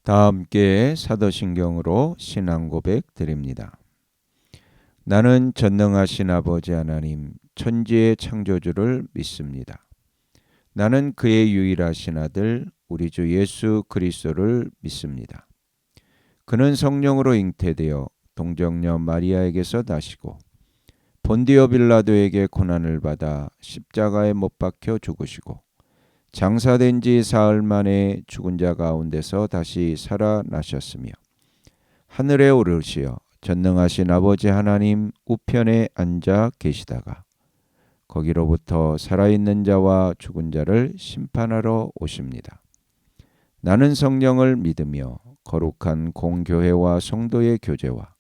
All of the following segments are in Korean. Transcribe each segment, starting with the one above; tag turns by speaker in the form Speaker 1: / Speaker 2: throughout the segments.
Speaker 1: 다 함께 사도신경으로 신앙 고백 드립니다. 나는 전능하신 아버지 하나님 천지의 창조주를 믿습니다. 나는 그의 유일하신 아들 우리 주 예수 그리스도를 믿습니다. 그는 성령으로 잉태되어 동정녀 마리아에게서 나시고 본디오 빌라도에게 고난을 받아 십자가에 못 박혀 죽으시고 장사된 지 사흘 만에 죽은 자 가운데서 다시 살아나셨으며 하늘에 오르시어 전능하신 아버지 하나님 우편에 앉아 계시다가 거기로부터 살아있는 자와 죽은 자를 심판하러 오십니다. 나는 성령을 믿으며 거룩한 공교회와 성도의 교제와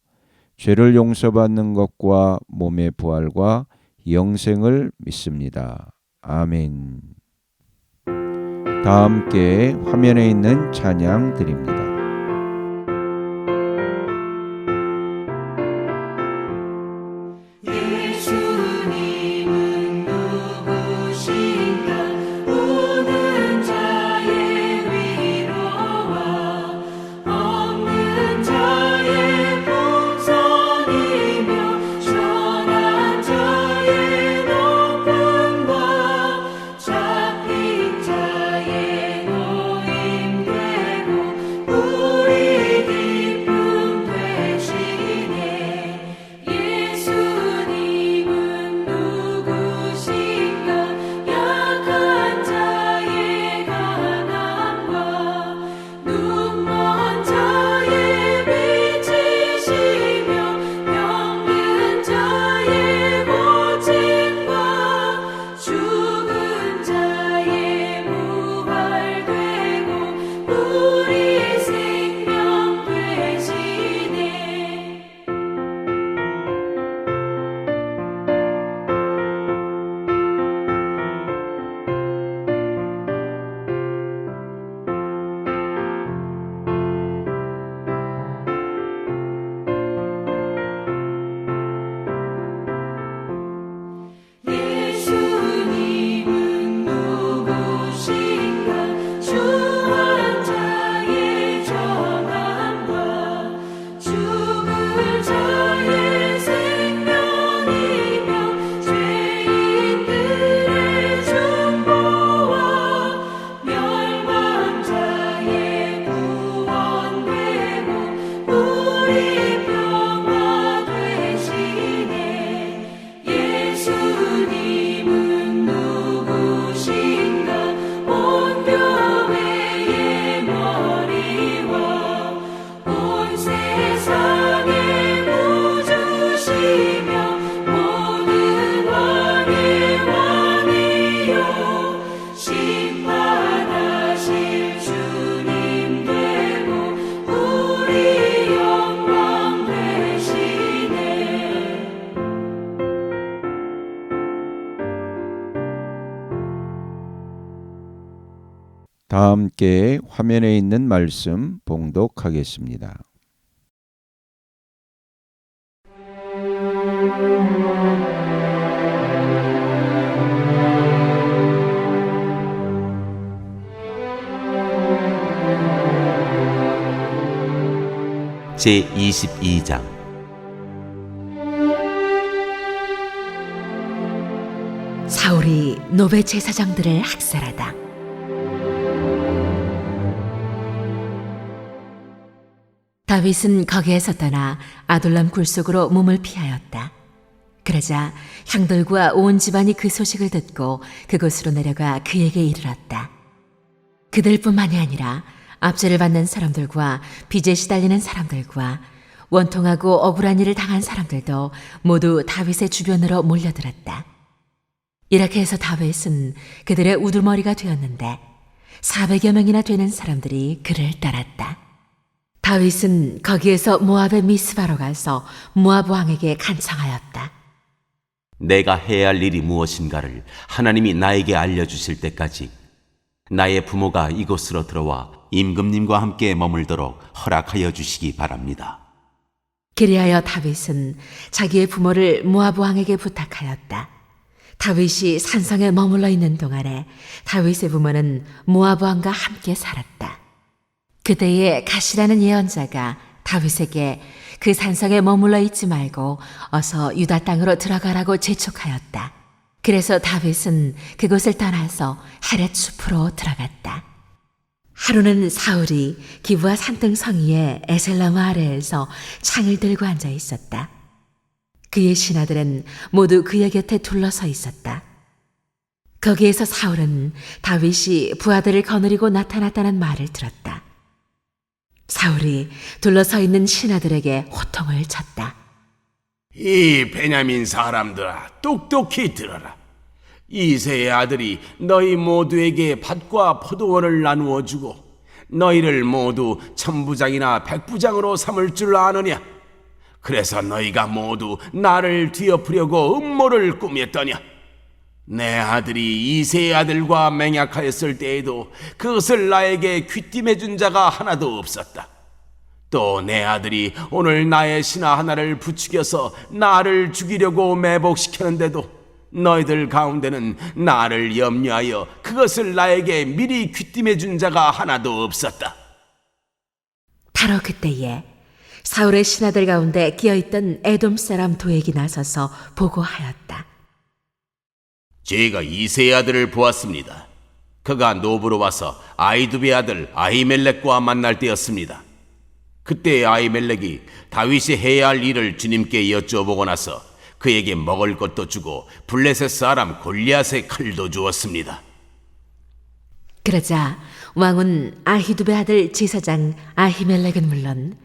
Speaker 1: 죄를 용서받는 것과 몸의 부활과 영생을 믿습니다. 아멘. 다 함께 화면에 있는 찬양 드립니다. 다 함께 화면에 있는 말씀 봉독하겠습니다.
Speaker 2: 제22장
Speaker 3: 사울이 노베 제사장들을 학살하다. 다윗은 거기에서 떠나 아둘람 굴속으로 몸을 피하였다. 그러자 형들과 온 집안이 그 소식을 듣고 그곳으로 내려가 그에게 이르렀다. 그들뿐만이 아니라 압제를 받는 사람들과 빚에 시달리는 사람들과 원통하고 억울한 일을 당한 사람들도 모두 다윗의 주변으로 몰려들었다. 이렇게 해서 다윗은 그들의 우두머리가 되었는데 400여 명이나 되는 사람들이 그를 따랐다. 다윗은 거기에서 모압의 미스바로 가서 모압 왕에게 간청하였다.
Speaker 2: 내가 해야 할 일이 무엇인가를 하나님이 나에게 알려주실 때까지 나의 부모가 이곳으로 들어와 임금님과 함께 머물도록 허락하여 주시기 바랍니다.
Speaker 3: 그리하여 다윗은 자기의 부모를 모압 왕에게 부탁하였다. 다윗이 산성에 머물러 있는 동안에 다윗의 부모는 모압 왕과 함께 살았다. 그때에 갓이라는 예언자가 다윗에게 그 산성에 머물러 있지 말고 어서 유다 땅으로 들어가라고 재촉하였다. 그래서 다윗은 그곳을 떠나서 헤렛 숲으로 들어갔다. 하루는 사울이 기브아 산등성이의 에셀나무 아래에서 창을 들고 앉아 있었다. 그의 신하들은 모두 그의 곁에 둘러서 있었다. 거기에서 사울은 다윗이 부하들을 거느리고 나타났다는 말을 들었다. 사울이 둘러서 있는 신하들에게 호통을 쳤다.
Speaker 4: 이 베냐민 사람들아, 똑똑히 들어라. 이새의 아들이 너희 모두에게 밭과 포도원을 나누어 주고 너희를 모두 천부장이나 백부장으로 삼을 줄 아느냐? 그래서 너희가 모두 나를 뒤엎으려고 음모를 꾸몄더냐? 내 아들이 이새의 아들과 맹약하였을 때에도 그것을 나에게 귀띔해 준 자가 하나도 없었다. 또 내 아들이 오늘 나의 신하 하나를 부추겨서 나를 죽이려고 매복시켰는데도 너희들 가운데는 나를 염려하여 그것을 나에게 미리 귀띔해 준 자가 하나도 없었다.
Speaker 3: 바로 그때에 사울의 신하들 가운데 끼어있던 에돔 사람 도액이 나서서 보고하였다.
Speaker 4: 제가 이새의 아들을 보았습니다. 그가 노브로 와서 아히두베의 아들 아히멜렉과 만날 때였습니다. 그때 아히멜렉이 다윗이 해야 할 일을 주님께 여쭤보고 나서 그에게 먹을 것도 주고 블레셋 사람 골리앗의 칼도 주었습니다.
Speaker 3: 그러자 왕은 아히두베 아들 제사장 아히멜렉은 물론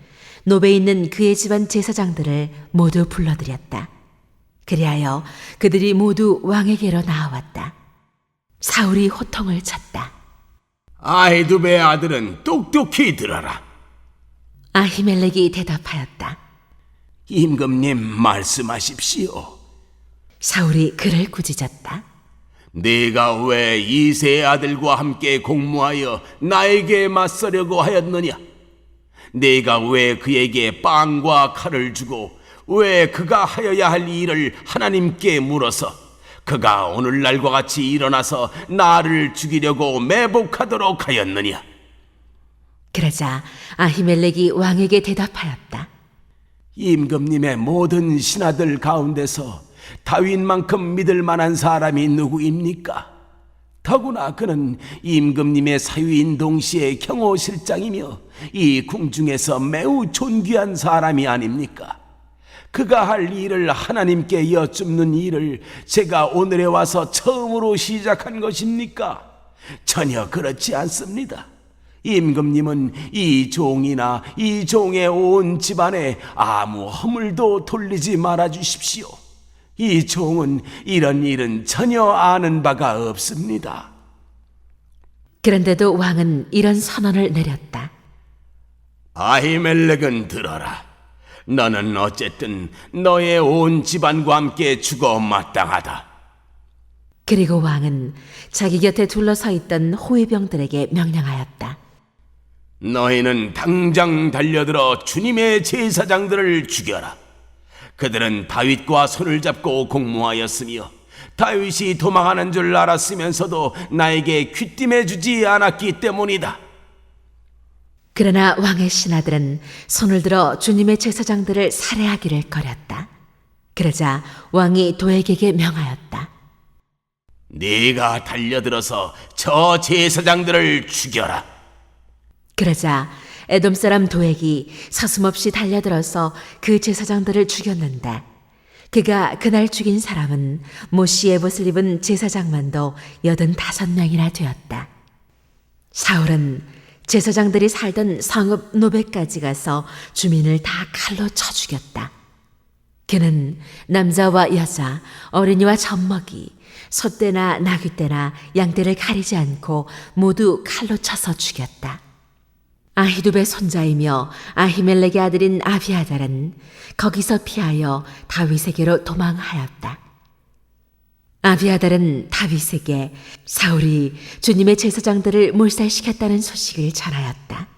Speaker 3: 노베에 있는 그의 집안 제사장들을 모두 불러들였다. 그리하여 그들이 모두 왕에게로 나아왔다. 사울이 호통을 쳤다.
Speaker 4: 아히두베의 아들은 똑똑히 들어라.
Speaker 3: 아히멜렉이 대답하였다.
Speaker 4: 임금님 말씀하십시오.
Speaker 3: 사울이 그를 꾸짖었다.
Speaker 4: 네가 왜 이새의 아들과 함께 공모하여 나에게 맞서려고 하였느냐? 네가 왜 그에게 빵과 칼을 주고 왜 그가 하여야 할 일을 하나님께 물어서 그가 오늘날과 같이 일어나서 나를 죽이려고 매복하도록 하였느냐?
Speaker 3: 그러자 아히멜렉이 왕에게 대답하였다.
Speaker 4: 임금님의 모든 신하들 가운데서 다윗만큼 믿을 만한 사람이 누구입니까? 더구나 그는 임금님의 사위인 동시에 경호실장이며 이 궁중에서 매우 존귀한 사람이 아닙니까? 그가 할 일을 하나님께 여쭙는 일을 제가 오늘에 와서 처음으로 시작한 것입니까? 전혀 그렇지 않습니다. 임금님은 이 종이나 이 종의 온 집안에 아무 허물도 돌리지 말아 주십시오. 이 종은 이런 일은 전혀 아는 바가 없습니다.
Speaker 3: 그런데도 왕은 이런 선언을 내렸다.
Speaker 4: 아히멜렉은 들어라. 너는 어쨌든 너의 온 집안과 함께 죽어 마땅하다.
Speaker 3: 그리고 왕은 자기 곁에 둘러서 있던 호위병들에게 명령하였다.
Speaker 4: 너희는 당장 달려들어 주님의 제사장들을 죽여라. 그들은 다윗과 손을 잡고 공모하였으며 다윗이 도망하는 줄 알았으면서도 나에게 귀띔해 주지 않았기 때문이다.
Speaker 3: 그러나 왕의 신하들은 손을 들어 주님의 제사장들을 살해하기를 거렸다. 그러자 왕이 도액에게 명하였다.
Speaker 4: 네가 달려들어서 저 제사장들을 죽여라.
Speaker 3: 그러자 에돔 사람 도액이 서슴없이 달려들어서 그 제사장들을 죽였는데 그가 그날 죽인 사람은 모시의 옷을 입은 제사장만도 85명이나 되었다. 사울은 제사장들이 살던 성읍 노베까지 가서 주민을 다 칼로 쳐 죽였다. 그는 남자와 여자, 어린이와 젖먹이, 소떼나 나귀떼나 양떼를 가리지 않고 모두 칼로 쳐서 죽였다. 아히두베 손자이며 아히멜렉의 아들인 아비아달은 거기서 피하여 다윗에게로 도망하였다. 아비아달은 다윗에게 사울이 주님의 제사장들을 몰살시켰다는 소식을 전하였다.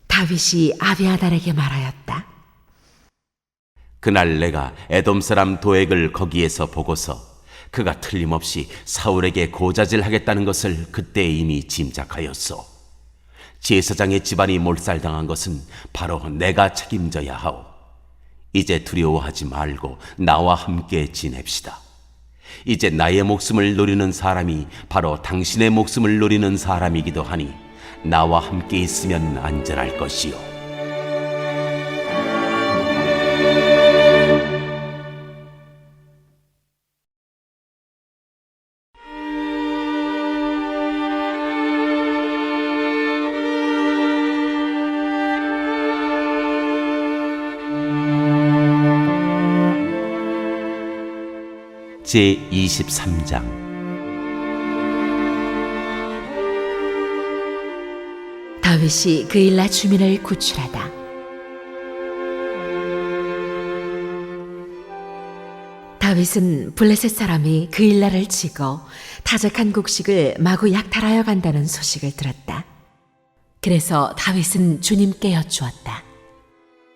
Speaker 3: 다윗이 아비아달에게 말하였다.
Speaker 2: 그날 내가 에돔 사람 도액을 거기에서 보고서 그가 틀림없이 사울에게 고자질하겠다는 것을 그때 이미 짐작하였소. 제사장의 집안이 몰살당한 것은 바로 내가 책임져야 하오. 이제 두려워하지 말고 나와 함께 지냅시다. 이제 나의 목숨을 노리는 사람이 바로 당신의 목숨을 노리는 사람이기도 하니 나와 함께 있으면 안전할 것이요. 제23장.
Speaker 3: 다윗이 그일라 주민을 구출하다. 다윗은 블레셋 사람이 그일라를 치고 타작한 곡식을 마구 약탈하여 간다는 소식을 들었다. 그래서 다윗은 주님께 여쭈었다.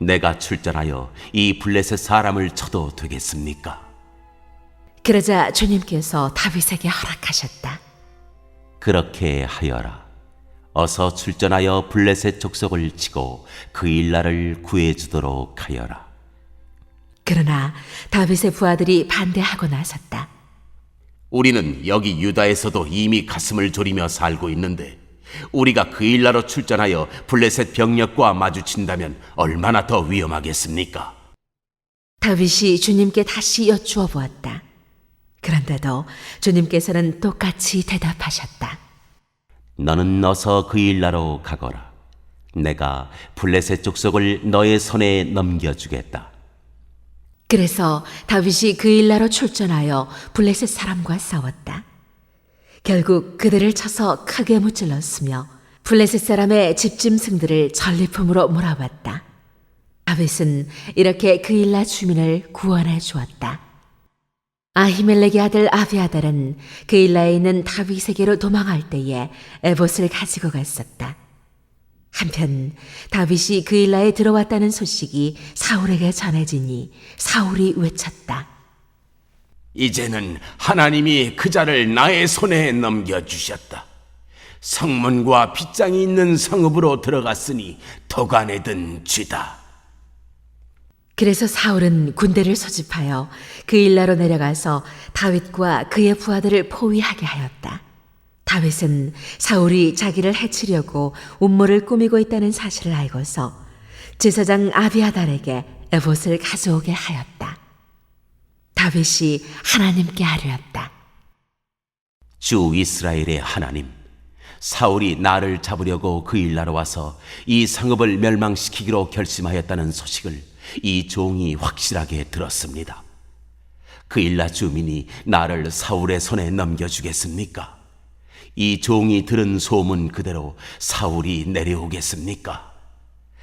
Speaker 2: 내가 출전하여 이 블레셋 사람을 쳐도 되겠습니까?
Speaker 3: 그러자 주님께서 다윗에게 허락하셨다.
Speaker 2: 그렇게 하여라. 어서 출전하여 블레셋 족속을 치고 그일라를 구해주도록 하여라.
Speaker 3: 그러나 다윗의 부하들이 반대하고 나섰다.
Speaker 4: 우리는 여기 유다에서도 이미 가슴을 졸이며 살고 있는데 우리가 그일라로 출전하여 블레셋 병력과 마주친다면 얼마나 더 위험하겠습니까?
Speaker 3: 다윗이 주님께 다시 여쭈어 보았다. 그런데도 주님께서는 똑같이 대답하셨다.
Speaker 2: 너는 어서 그일라로 가거라. 내가 블레셋 족속을 너의 손에 넘겨주겠다.
Speaker 3: 그래서 다윗이 그일라로 출전하여 블레셋 사람과 싸웠다. 결국 그들을 쳐서 크게 무찔렀으며 블레셋 사람의 집짐승들을 전리품으로 몰아봤다. 다윗은 이렇게 그일라 주민을 구원해 주었다. 아히멜렉의 아들 아비아달은 그일라에 있는 다윗에게로 도망할 때에 에봇을 가지고 갔었다. 한편 다윗이 그일라에 들어왔다는 소식이 사울에게 전해지니 사울이 외쳤다.
Speaker 4: 이제는 하나님이 그 자를 나의 손에 넘겨주셨다. 성문과 빗장이 있는 성읍으로 들어갔으니 도가내든 쥐다.
Speaker 3: 그래서 사울은 군대를 소집하여 그일라로 내려가서 다윗과 그의 부하들을 포위하게 하였다. 다윗은 사울이 자기를 해치려고 음모를 꾸미고 있다는 사실을 알고서 제사장 아비아달에게 에봇을 가져오게 하였다. 다윗이 하나님께 아뢰었다.
Speaker 2: 주 이스라엘의 하나님, 사울이 나를 잡으려고 그일라로 와서 이 성읍을 멸망시키기로 결심하였다는 소식을 이 종이 확실하게 들었습니다. 그일라 주민이 나를 사울의 손에 넘겨주겠습니까? 이 종이 들은 소문 그대로 사울이 내려오겠습니까?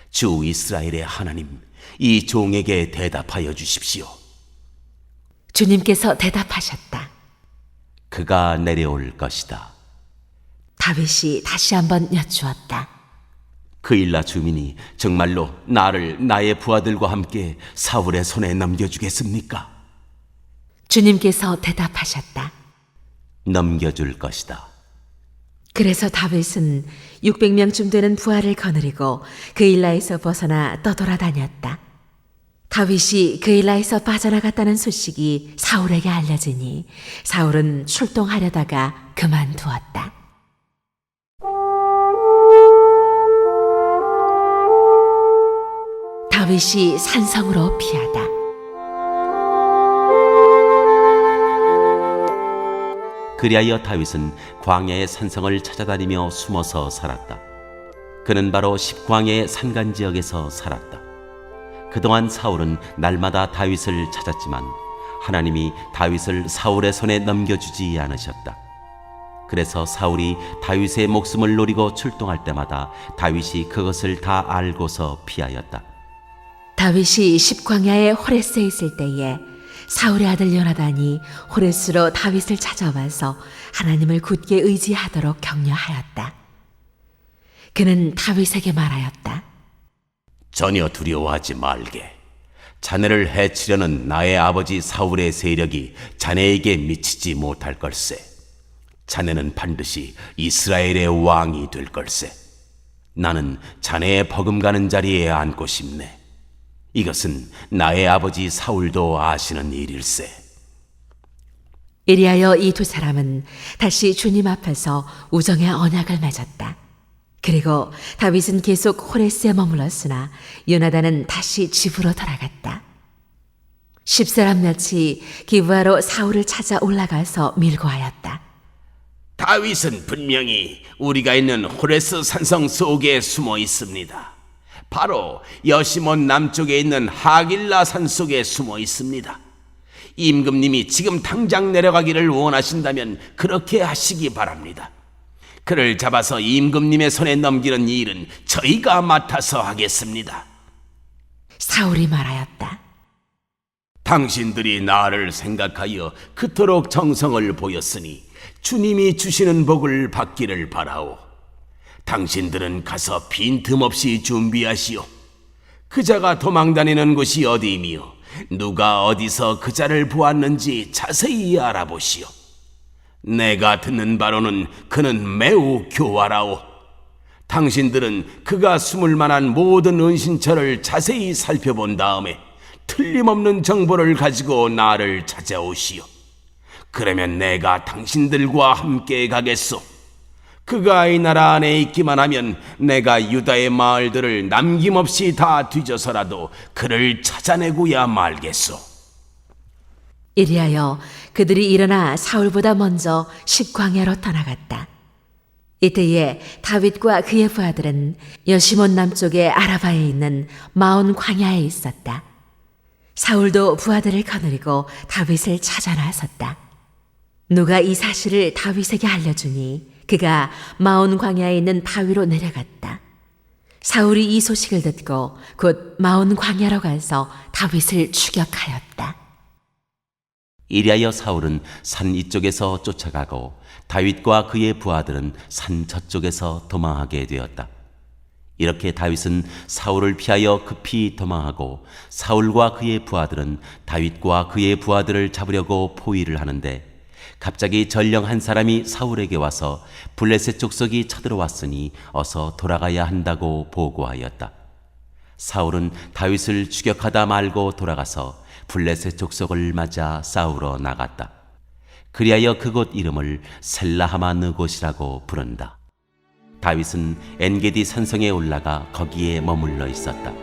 Speaker 2: 주 이스라엘의 하나님, 이 종에게 대답하여 주십시오.
Speaker 3: 주님께서 대답하셨다.
Speaker 2: 그가 내려올 것이다.
Speaker 3: 다윗이 다시 한번 여쭈었다.
Speaker 2: 그일라 주민이 정말로 나를 나의 부하들과 함께 사울의 손에 넘겨주겠습니까?
Speaker 3: 주님께서 대답하셨다.
Speaker 2: 넘겨줄 것이다.
Speaker 3: 그래서 다윗은 600명쯤 되는 부하를 거느리고 그일라에서 벗어나 떠돌아다녔다. 다윗이 그일라에서 빠져나갔다는 소식이 사울에게 알려지니 사울은 출동하려다가 그만두었다. 다윗이 산성으로 피하다.
Speaker 2: 그리하여 다윗은 광야의 산성을 찾아다니며 숨어서 살았다. 그는 바로 십광야의 산간 지역에서 살았다. 그동안 사울은 날마다 다윗을 찾았지만 하나님이 다윗을 사울의 손에 넘겨주지 않으셨다. 그래서 사울이 다윗의 목숨을 노리고 출동할 때마다 다윗이 그것을 다 알고서 피하였다.
Speaker 3: 다윗이 십광야의 호레스에 있을 때에 사울의 아들 요나단이 호레스로 다윗을 찾아와서 하나님을 굳게 의지하도록 격려하였다. 그는 다윗에게 말하였다.
Speaker 4: 전혀 두려워하지 말게. 자네를 해치려는 나의 아버지 사울의 세력이 자네에게 미치지 못할 걸세. 자네는 반드시 이스라엘의 왕이 될 걸세.
Speaker 2: 나는 자네의 버금가는 자리에 앉고 싶네. 이것은 나의 아버지 사울도 아시는 일일세.
Speaker 3: 이리하여 이 두 사람은 다시 주님 앞에서 우정의 언약을 맺었다. 그리고 다윗은 계속 호레스에 머물렀으나 요나단은 다시 집으로 돌아갔다. 10사람 몇이 기브아로 사울을 찾아 올라가서 밀고 하였다.
Speaker 4: 다윗은 분명히 우리가 있는 호레스 산성 속에 숨어 있습니다. 바로 여시몬 남쪽에 있는 하길라 산 속에 숨어 있습니다. 임금님이 지금 당장 내려가기를 원하신다면 그렇게 하시기 바랍니다. 그를 잡아서 임금님의 손에 넘기는 일은 저희가 맡아서 하겠습니다.
Speaker 3: 사울이 말하였다.
Speaker 4: 당신들이 나를 생각하여 그토록 정성을 보였으니 주님이 주시는 복을 받기를 바라오. 당신들은 가서 빈틈없이 준비하시오. 그자가 도망다니는 곳이 어디이며 누가 어디서 그자를 보았는지 자세히 알아보시오. 내가 듣는 바로는 그는 매우 교활하오. 당신들은 그가 숨을 만한 모든 은신처를 자세히 살펴본 다음에 틀림없는 정보를 가지고 나를 찾아오시오. 그러면 내가 당신들과 함께 가겠소. 그가 이 나라 안에 있기만 하면 내가 유다의 마을들을 남김없이 다 뒤져서라도 그를 찾아내고야 말겠소.
Speaker 3: 이리하여 그들이 일어나 사울보다 먼저 십광야로 떠나갔다. 이때에 다윗과 그의 부하들은 여시몬 남쪽의 아라바에 있는 마온 광야에 있었다. 사울도 부하들을 거느리고 다윗을 찾아 나섰다. 누가 이 사실을 다윗에게 알려주니 그가 마온 광야에 있는 바위로 내려갔다. 사울이 이 소식을 듣고 곧 마온 광야로 가서 다윗을 추격하였다.
Speaker 2: 이리하여 사울은 산 이쪽에서 쫓아가고 다윗과 그의 부하들은 산 저쪽에서 도망하게 되었다. 이렇게 다윗은 사울을 피하여 급히 도망하고 사울과 그의 부하들은 다윗과 그의 부하들을 잡으려고 포위를 하는데 갑자기 전령 한 사람이 사울에게 와서 블레셋 족속이 쳐들어왔으니 어서 돌아가야 한다고 보고하였다. 사울은 다윗을 추격하다 말고 돌아가서 블레셋 족속을 맞아 싸우러 나갔다. 그리하여 그곳 이름을 셀라하마느곳이라고 부른다. 다윗은 엔게디 산성에 올라가 거기에 머물러 있었다.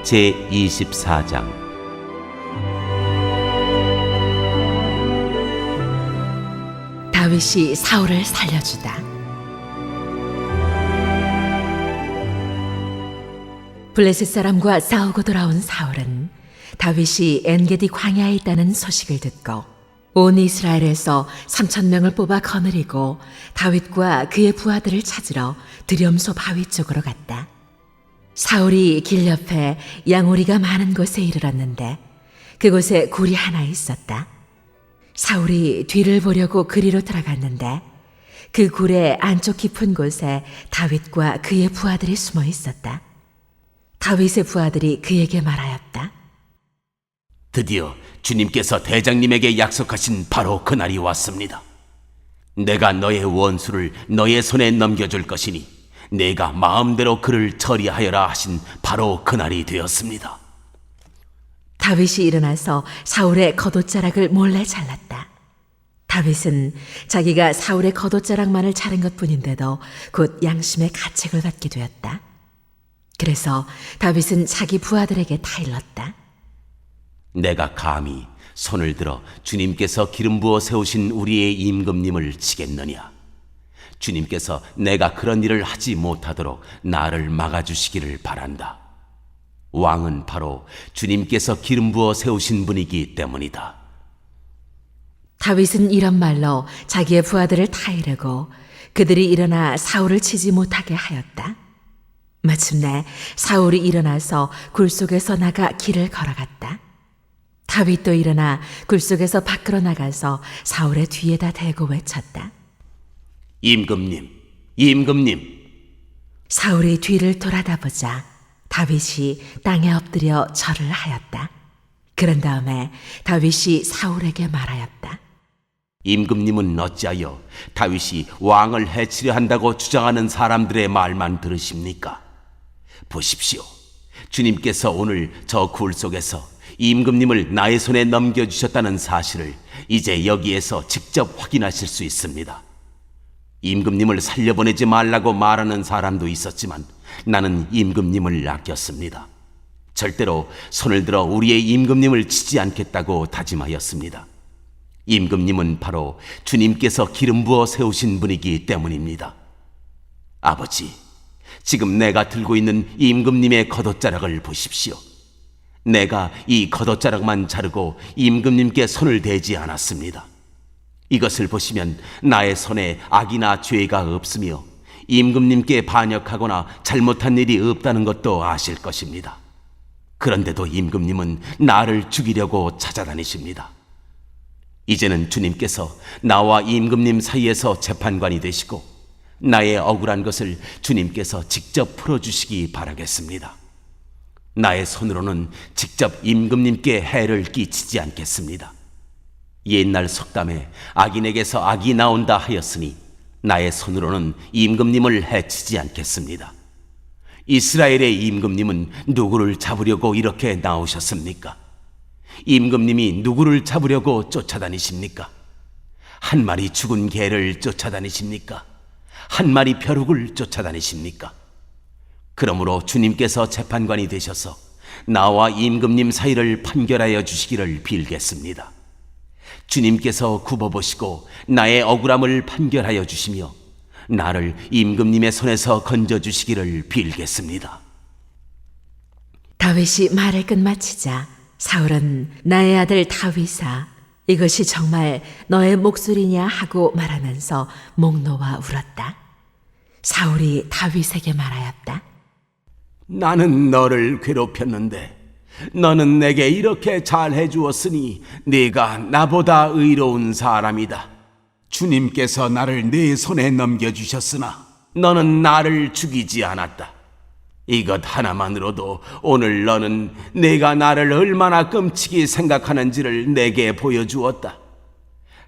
Speaker 2: 제24장
Speaker 3: 다윗이 사울을 살려주다. 블레셋 사람과 싸우고 돌아온 사울은 다윗이 엔게디 광야에 있다는 소식을 듣고 온 이스라엘에서 3,000명을 뽑아 거느리고 다윗과 그의 부하들을 찾으러 드렴소 바위 쪽으로 갔다. 사울이 길 옆에 양오리가 많은 곳에 이르렀는데 그곳에 굴이 하나 있었다. 사울이 뒤를 보려고 그리로 들어갔는데 그 굴의 안쪽 깊은 곳에 다윗과 그의 부하들이 숨어 있었다. 다윗의 부하들이 그에게 말하였다.
Speaker 4: 드디어 주님께서 대장님에게 약속하신 바로 그날이 왔습니다. 내가 너의 원수를 너의 손에 넘겨줄 것이니 내가 마음대로 그를 처리하여라 하신 바로 그날이 되었습니다.
Speaker 3: 다윗이 일어나서 사울의 겉옷자락을 몰래 잘랐다. 다윗은 자기가 사울의 겉옷자락만을 자른 것뿐인데도 곧 양심의 가책을 받게 되었다. 그래서 다윗은 자기 부하들에게 타일렀다.
Speaker 2: 내가 감히 손을 들어 주님께서 기름 부어 세우신 우리의 임금님을 치겠느냐? 주님께서 내가 그런 일을 하지 못하도록 나를 막아주시기를 바란다. 왕은 바로 주님께서 기름 부어 세우신 분이기 때문이다.
Speaker 3: 다윗은 이런 말로 자기의 부하들을 타이르고 그들이 일어나 사울을 치지 못하게 하였다. 마침내 사울이 일어나서 굴 속에서 나가 길을 걸어갔다. 다윗도 일어나 굴속에서 밖으로 나가서 사울의 뒤에다 대고 외쳤다.
Speaker 4: 임금님, 임금님.
Speaker 3: 사울이 뒤를 돌아다보자 다윗이 땅에 엎드려 절을 하였다. 그런 다음에 다윗이 사울에게 말하였다.
Speaker 4: 임금님은 어찌하여 다윗이 왕을 해치려 한다고 주장하는 사람들의 말만 들으십니까? 보십시오. 주님께서 오늘 저 굴 속에서 임금님을 나의 손에 넘겨주셨다는 사실을 이제 여기에서 직접 확인하실 수 있습니다. 임금님을 살려보내지 말라고 말하는 사람도 있었지만 나는 임금님을 아꼈습니다. 절대로 손을 들어 우리의 임금님을 치지 않겠다고 다짐하였습니다. 임금님은 바로 주님께서 기름 부어 세우신 분이기 때문입니다. 아버지, 지금 내가 들고 있는 임금님의 겉옷자락을 보십시오. 내가 이 겉옷자락만 자르고 임금님께 손을 대지 않았습니다. 이것을 보시면 나의 손에 악이나 죄가 없으며 임금님께 반역하거나 잘못한 일이 없다는 것도 아실 것입니다. 그런데도 임금님은 나를 죽이려고 찾아다니십니다. 이제는 주님께서 나와 임금님 사이에서 재판관이 되시고 나의 억울한 것을 주님께서 직접 풀어주시기 바라겠습니다. 나의 손으로는 직접 임금님께 해를 끼치지 않겠습니다. 옛날 속담에 악인에게서 악이 나온다 하였으니 나의 손으로는 임금님을 해치지 않겠습니다. 이스라엘의 임금님은 누구를 잡으려고 이렇게 나오셨습니까? 임금님이 누구를 잡으려고 쫓아다니십니까? 한 마리 죽은 개를 쫓아다니십니까? 한 마리 벼룩을 쫓아다니십니까? 그러므로 주님께서 재판관이 되셔서 나와 임금님 사이를 판결하여 주시기를 빌겠습니다. 주님께서 굽어보시고 나의 억울함을 판결하여 주시며 나를 임금님의 손에서 건져주시기를 빌겠습니다.
Speaker 3: 다윗이 말을 끝마치자 사울은 나의 아들 다윗아, 이것이 정말 너의 목소리냐 하고 말하면서 목 놓아 울었다. 사울이 다윗에게 말하였다.
Speaker 4: 나는 너를 괴롭혔는데 너는 내게 이렇게 잘해 주었으니 네가 나보다 의로운 사람이다. 주님께서 나를 네 손에 넘겨주셨으나 너는 나를 죽이지 않았다. 이것 하나만으로도 오늘 너는 내가 나를 얼마나 끔찍이 생각하는지를 내게 보여주었다.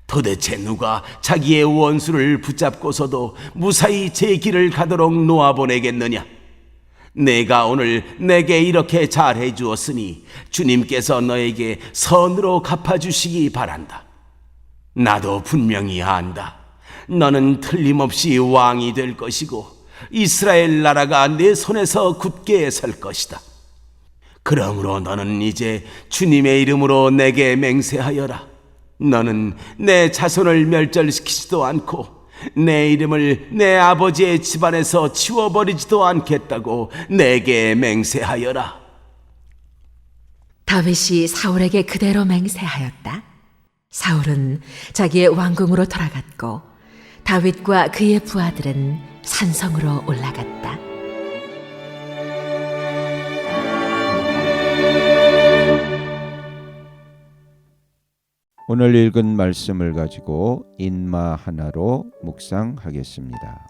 Speaker 4: 도대체 누가 자기의 원수를 붙잡고서도 무사히 제 길을 가도록 놓아보내겠느냐? 내가 오늘 내게 이렇게 잘해 주었으니 주님께서 너에게 선으로 갚아주시기 바란다. 나도 분명히 안다. 너는 틀림없이 왕이 될 것이고 이스라엘 나라가 내 손에서 굳게 설 것이다. 그러므로 너는 이제 주님의 이름으로 내게 맹세하여라. 너는 내 자손을 멸절시키지도 않고 내 이름을 내 아버지의 집안에서 치워버리지도 않겠다고 내게 맹세하여라.
Speaker 3: 다윗이 사울에게 그대로 맹세하였다. 사울은 자기의 왕궁으로 돌아갔고 다윗과 그의 부하들은 산성으로 올라갔다.
Speaker 1: 오늘 읽은 말씀을 가지고 인마 하나로 묵상하겠습니다.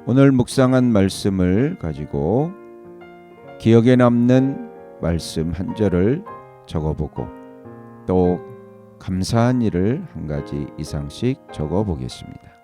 Speaker 1: 오늘 묵상한 말씀을 가지고 기억에 남는 말씀 한 절을 적어보고 또 감사한 일을 한 가지 이상씩 적어보겠습니다.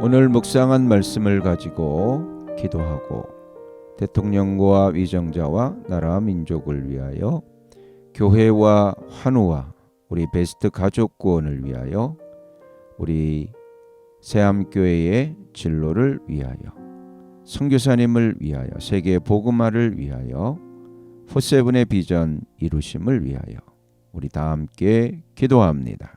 Speaker 1: 오늘 묵상한 말씀을 가지고 기도하고 대통령과 위정자와 나라 민족을 위하여 교회와 환우와 우리 베스트 가족 구원을 위하여 우리 새암교회의 진로를 위하여 선교사님을 위하여 세계 복음화를 위하여 포세븐의 비전 이루심을 위하여 우리 다 함께 기도합니다.